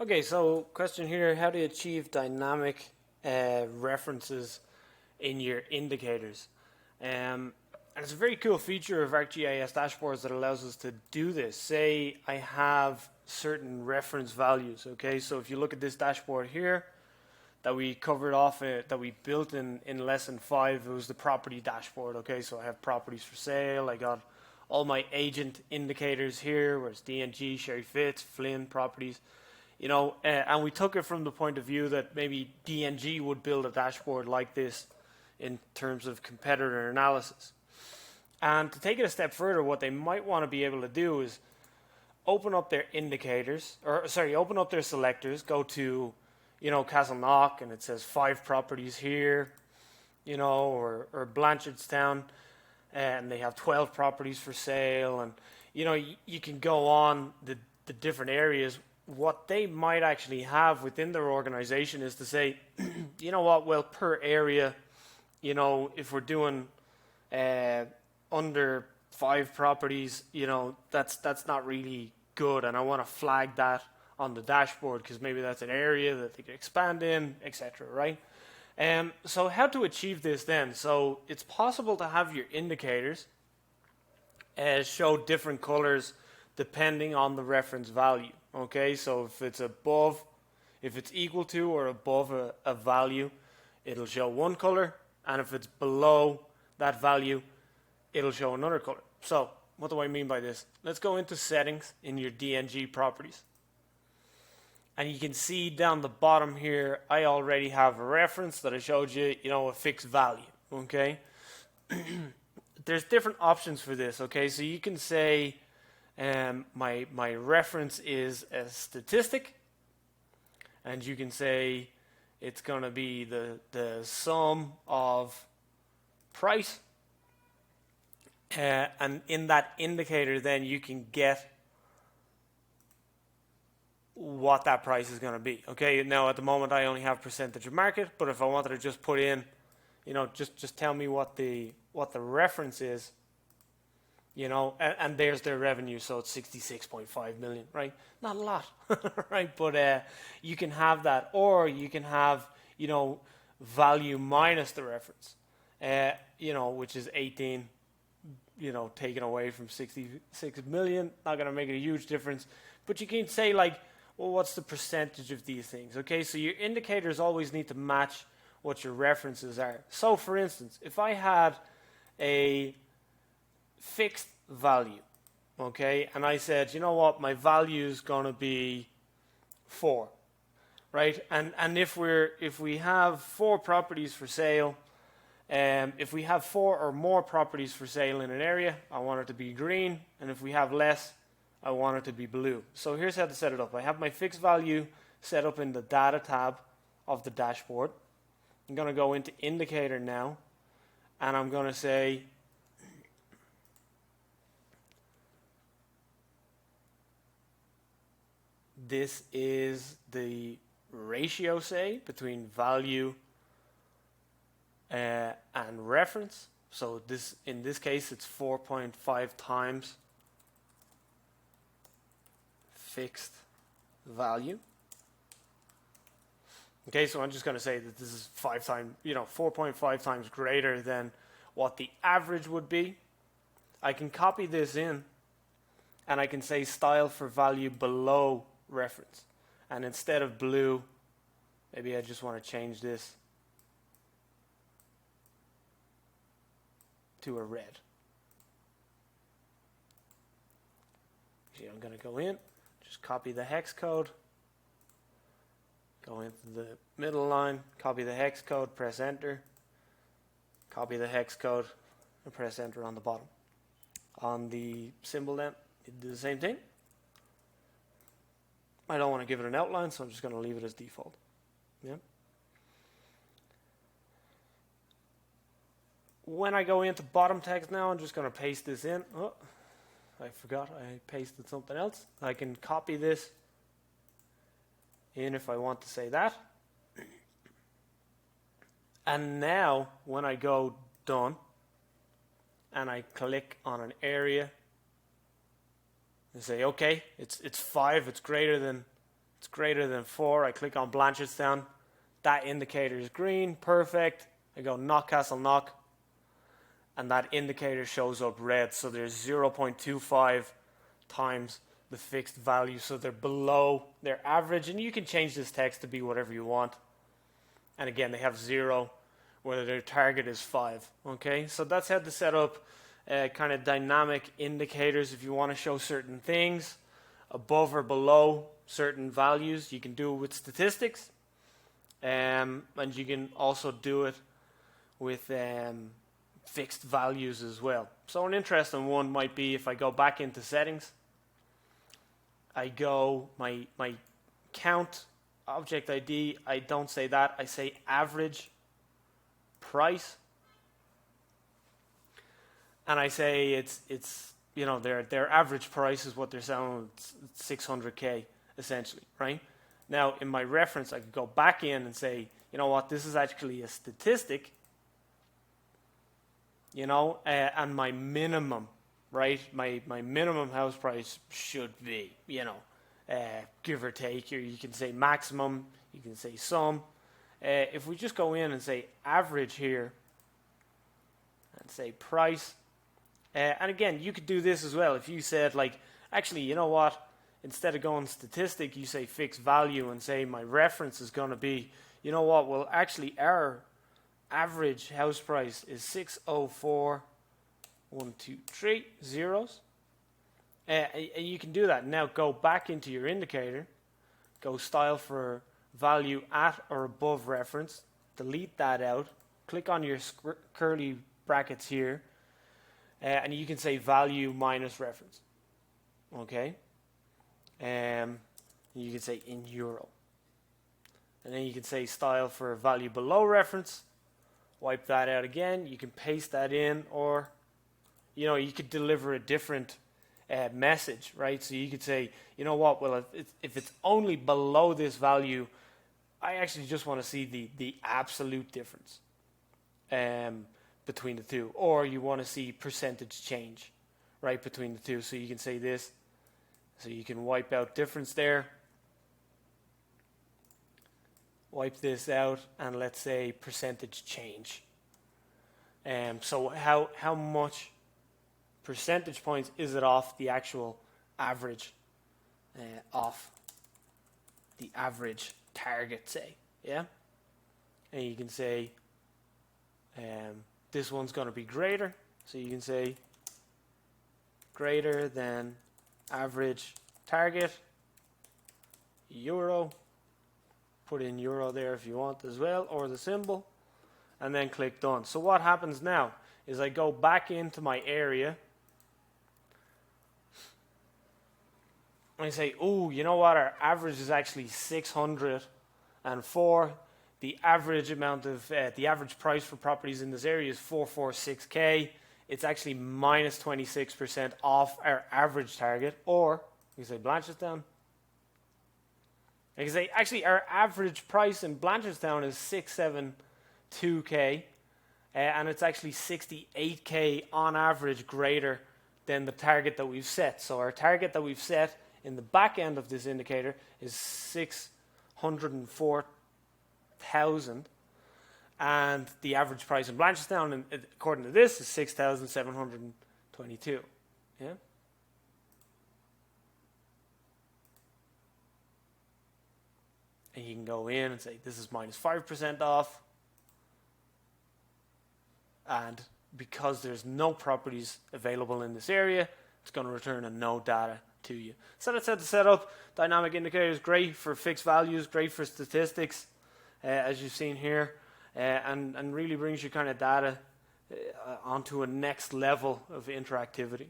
Okay, so question here, how do you achieve dynamic references in your indicators? And it's a very cool feature of ArcGIS Dashboards that allows us to do this. Say I have certain reference values, okay? So if you look at this dashboard here that we covered off, that we built in lesson 5, it was the property dashboard, okay? So I have properties for sale, I got all my agent indicators here, where it's DNG, Sherry Fitz, Flynn properties. And we took it from the point of view that maybe DNG would build a dashboard like this in terms of competitor analysis. And to take it a step further, what they might want to be able to do is open up their indicators, open up their selectors, go to, Castleknock, and it says 5 properties here, or Blanchardstown, and they have 12 properties for sale, and, you can go on the different areas. What they might actually have within their organization is to say, you know what, well, per area, if we're doing under 5 properties, that's not really good, and I want to flag that on the dashboard because maybe that's an area that they could expand in, etc., right? So how to achieve this then? So it's possible to have your indicators show different colors depending on the reference value. Okay, so if it's equal to or above a value, it'll show one color, and if it's below that value, it'll show another color. So what do I mean by this? Let's go into settings in your DNG properties. And you can see down the bottom here, I already have a reference that I showed you, a fixed value, okay? There's different options for this, okay? So you can say, my reference is a statistic, and you can say it's going to be the sum of price, and in that indicator then you can get what that price is going to be. Okay, now at the moment I only have percentage of market, but if I wanted to just put in, just tell me what the reference is, and there's their revenue, so it's 66.5 million, right? Not a lot, right? But you can have that, or you can have, value minus the reference, which is 18, taken away from 66 million. Not going to make a huge difference, but you can say like, well, what's the percentage of these things? Okay, so your indicators always need to match what your references are. So for instance, if I had a fixed value, okay, and I said, you know what, my value is going to be 4, right? And if we have 4 properties for sale, if we have 4 or more properties for sale in an area, I want it to be green, and if we have less, I want it to be blue. So here's how to set it up. I have my fixed value set up in the data tab of the dashboard. I'm going to go into indicator now, and I'm going to say this is the ratio, say, between value and reference. So in this case, it's 4.5 times fixed value. Okay, so I'm just going to say that this is 4.5 times greater than what the average would be. I can copy this in, and I can say style for value below reference. And instead of blue, maybe I just want to change this to a red. See, I'm going to go in, just copy the hex code, go into the middle line, copy the hex code, press enter, copy the hex code, and press enter on the bottom. On the symbol then, you do the same thing. I don't want to give it an outline, so I'm just going to leave it as default. Yeah. When I go into bottom text now, I'm just going to paste this in. Oh, I forgot I pasted something else. I can copy this in if I want to say that. And now, when I go done, and I click on an area, and say, okay, it's 5, it's greater than It's greater than 4. I click on Blanchardstown. That indicator is green. Perfect. I go Knockcastle Knock. And that indicator shows up red. So there's 0.25 times the fixed value. So they're below their average. And you can change this text to be whatever you want. And again, they have 0, where their target is 5. Okay, so that's how to set up kind of dynamic indicators. If you want to show certain things above or below certain values, you can do it with statistics. And you can also do it with fixed values as well. So an interesting one might be if I go back into settings, I go my count object ID, I don't say that, I say average price, and I say it's you know, their average price is what they're selling, it's 600k essentially, right? Now in my reference I could go back in and say, you know what, this is actually a statistic, you know, and my minimum, right, my minimum house price should be, you know, give or take, or you can say maximum, you can say sum. If we just go in and say average here, and say price, and again, you could do this as well. If you said, like, actually, you know what, instead of going statistic, you say fixed value and say my reference is going to be, you know what, well, actually, our average house price is 604,123 zeros. And you can do that. Now go back into your indicator, go style for value at or above reference, delete that out, click on your curly brackets here, and you can say value minus reference. Okay? You can say in euro. And then you can say style for value below reference, wipe that out again, you can paste that in, or you know, you could deliver a different message, right? So you could say, you know what, well, if it's only below this value, I actually just want to see the absolute difference between the two, or you want to see percentage change, right, between the two. So you can say this, so you can wipe out difference there, wipe this out, and let's say percentage change. So how much percentage points is it off the actual average, off the average target, say, yeah? And you can say this one's going to be greater, so you can say greater than average target euro, put in euro there if you want as well, or the symbol, and then click done. So what happens now is I go back into my area and I say, oh, you know what, our average is actually 604. The average amount of, the average price for properties in this area is 446k. It's actually minus 26% off our average target. Or, you can say Blanchardstown. You can say, actually, our average price in Blanchardstown is 672k. And it's actually 68k on average greater than the target that we've set. So our target that we've set in the back end of this indicator is 604,000, and the average price in Blanchardstown, according to this, is 6,722. Yeah. And you can go in and say this is minus 5% off, and because there's no properties available in this area, it's going to return a no data to you. So that's how to set up dynamic indicators. Great for fixed values, great for statistics, as you've seen here, and really brings your kind of data onto a next level of interactivity.